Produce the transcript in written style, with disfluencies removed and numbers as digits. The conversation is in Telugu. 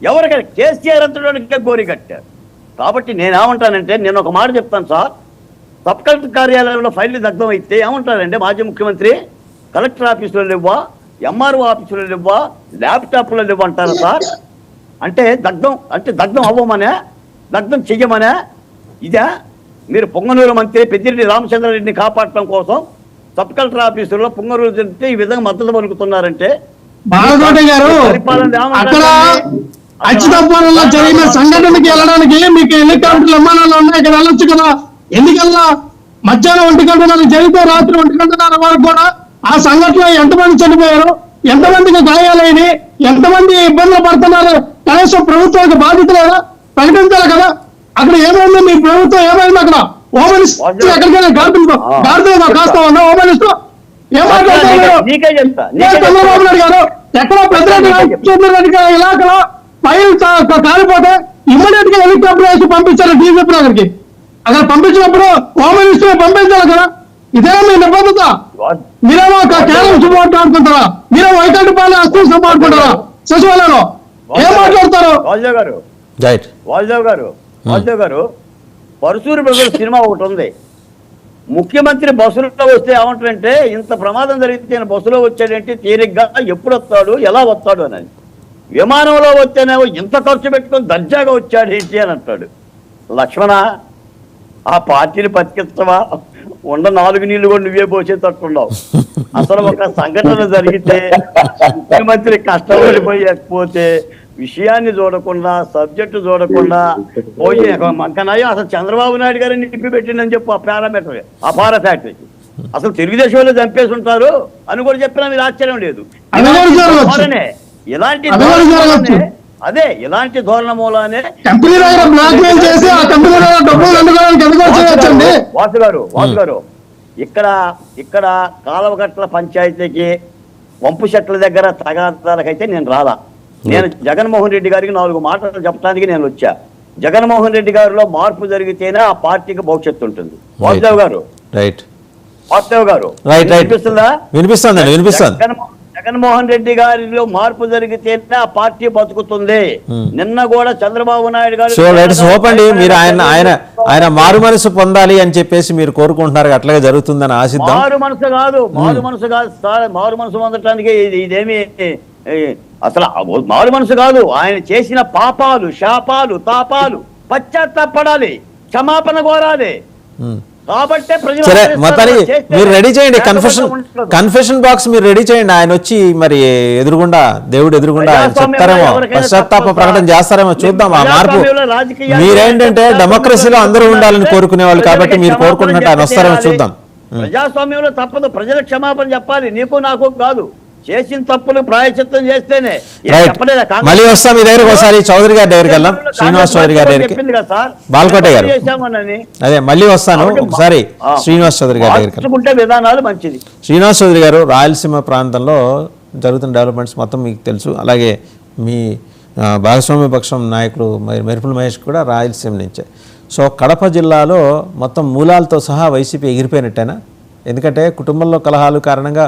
ఎవరికైనా కేసీఆర్ అంతటికే గోరి కట్టారు. కాబట్టి నేనేమంటానంటే, నేను ఒక మాట చెప్తాను సార్, సబ్ కలెక్టర్ కార్యాలయంలో ఫైళ్లు దగ్ధం అయితే ఏమంటారంటే మాజీ ముఖ్యమంత్రి, కలెక్టర్ ఆఫీసులో లేవా, ఎంఆర్ఓ ఆఫీసులో లేవా, ల్యాప్టాప్లో లేవా అంటారా సార్? అంటే దగ్ధం అవ్వమనే, దగ్ధం చెయ్యమనే ఇదే? మీరు పొంగనూరు మంత్రి పెద్దిరెడ్డి రామచంద్రారెడ్డిని కాపాడటం కోసం సబ్ కలెక్టర్ ఆఫీసులో పొంగనూరు జరిగితే ఈ విధంగా మద్దతు పలుకుతున్నారంటే, బాలకోట గారు అక్కడ అచ్యుతాపురంలో జరిగిన సంఘటనకి వెళ్ళడానికి మీకు హెలికాప్టర్లు విమానాలు ఉన్నాయి, ఇక్కడ వెళ్ళొచ్చు కదా, ఎందుకల్లా? మధ్యాహ్నం 1 గంటన్నర జరిగితే రాత్రి 1 గంటన్నర వరకు కూడా ఆ సంఘటనలో ఎంతమంది చనిపోయారు, ఎంతమందికి గాయాలైనవి, ఎంతమంది ఇబ్బందులు పడుతున్నారు, కనీసం ప్రభుత్వానికి బాధ్యత లేదా? ప్రకటించాలి కదా. అక్కడ ఏమైంది? మీ ప్రభుత్వం ఏమైంది? అక్కడ హోమ్ మినిస్టర్ ఎక్కడికైనా గార్డుగా కాస్తా ఉన్నా హోమ్ మినిస్టర్ ఏం మాట్లాడుతున్నారు? చంద్రబాబు నాయుడు గారు ఎక్కడో పెద్దరెడ్డి ఇలాకలో ఫైల్ కాలిపోతే ఇమ్మీడియట్ గా హెలికాప్టర్ వేసి పంపించారు డీజీపీ దగ్గరికి. అక్కడ పంపించినప్పుడు హోమ్ మినిస్టర్ పంపించాలి కదా. ఇదే మీ నిబద్ధత. మీరేమో కేరళ మాట్లాడుకుంటారా? మీరేమో వైకుంఠపాలెం అస్తి మాట్లాడుకుంటారా? సచివాలయంలో ఏం మాట్లాడతారు? వాసుదేవ్ గారు పరశూరు బ్రదర్స్ సినిమా ఒకటి ఉంది. ముఖ్యమంత్రి బస్సులో వస్తే ఏమంటారంటే, ఇంత ప్రమాదం జరిగితే బస్సులో వచ్చాడంటే తీరిగ్గా ఎప్పుడు వస్తాడు, ఎలా వస్తాడు అని. విమానంలో వస్తేనేమో ఇంత ఖర్చు పెట్టుకొని దర్జాగా వచ్చాడు ఏంటి అని అంటాడు. లక్ష్మణ, ఆ పార్టీని బతికిస్తావా? 4 నీళ్లు కూడా నువ్వే పోసేటట్టున్నావు. అసలు ఒక సంఘటన జరిగితే ముఖ్యమంత్రి కష్టపడిపోయకపోతే విషయాన్ని చూడకుండా, సబ్జెక్టు చూడకుండా పోయి మంకనాయం అసలు చంద్రబాబు నాయుడు గారిని నింపి పెట్టిందని చెప్పు ఆ పారామీటర్, ఆ పారా ఫ్యాక్టరీకి. అసలు తెలుగుదేశం వాళ్ళు చంపేసి ఉంటారు అని కూడా చెప్పినా మీరు ఆశ్చర్యం లేదు. ఇలాంటి ధోరణ మూలానే వాసు గారు ఇక్కడ కాలువగట్ల పంచాయతీకి వంపు చెట్ల దగ్గర తగాదాలకైతే నేను రాలా. నేను జగన్మోహన్ రెడ్డి గారికి 4 మాటలు చెప్పడానికి నేను వచ్చా. జగన్మోహన్ రెడ్డి గారిలో మార్పు జరిగితేనే ఆ పార్టీకి భవిష్యత్తు ఉంటుంది. వాసుదేవ్ గారు వినిపిస్తుందా? జగన్మోహన్ రెడ్డి గారిలో మార్పు జరిగితేనే ఆ పార్టీ బతుకుతుంది. నిన్న కూడా చంద్రబాబు నాయుడు గారు మీరు ఆయన మారు మనసు పొందాలి అని చెప్పేసి మీరు కోరుకుంటున్నారు, అట్లాగే జరుగుతుందని ఆశిద్దాం. మారు మనసు కాదు సార్, మారు మనసు పొందటానికి ఇదేమి అసలు మారు మనసు కాదు. ఆయన చేసిన పాపాలు, శాపాలు, తాపాలు పశ్చాత్తాపడాలి, క్షమాపణ కోరాలి. కాబట్టి సరే, మొత్తానికి మీరు రెడీ చేయండి, కన్ఫెషన్ బాక్స్ మీరు రెడీ చేయండి. ఆయన వచ్చి మరి ఎదురుగుండా, దేవుడు ఎదురుగుండా ఆయన చెప్తారేమో, పశ్చాత్తాప ప్రకటన చేస్తారేమో, చూద్దాం. ఆ మార్పు మీరేంటంటే డెమోక్రసీలో అందరూ ఉండాలని కోరుకునే వాళ్ళు కాబట్టి మీరు కోరుకుంటున్నట్టు ఆయన వస్తారేమో, చూద్దాం. ప్రజాస్వామ్యంలో తప్పదు, ప్రజలకు క్షమాపణ చెప్పాలి, నీకు నాకు కాదు. చేసిన తప్పులు ప్రాయశ్చిత్తం చేస్తేనే. మళ్ళీ వస్తాం మీ దగ్గరకు, ఒకసారి చౌదరి గారి దగ్గరికి వెళ్దాం, శ్రీనివాస్ చౌదరి గారి దగ్గరికి. బాల్కోట గారు అదే మళ్ళీ వస్తాను, ఒకసారి శ్రీనివాస్ చౌదరి గారి దగ్గరికి. విధానాలు మంచిది. శ్రీనివాస్ చౌదరి గారు, రాయలసీమ ప్రాంతంలో జరుగుతున్న డెవలప్మెంట్స్ మొత్తం మీకు తెలుసు. అలాగే మీ భాగస్వామ్య పక్షం నాయకులు మెరుపుల మహేష్ కూడా రాయలసీమ నుంచే. సో కడప జిల్లాలో మొత్తం మూలాలతో సహా వైసీపీ ఎగిరిపోయినట్టేనా? ఎందుకంటే కుటుంబంలో కలహాలు కారణంగా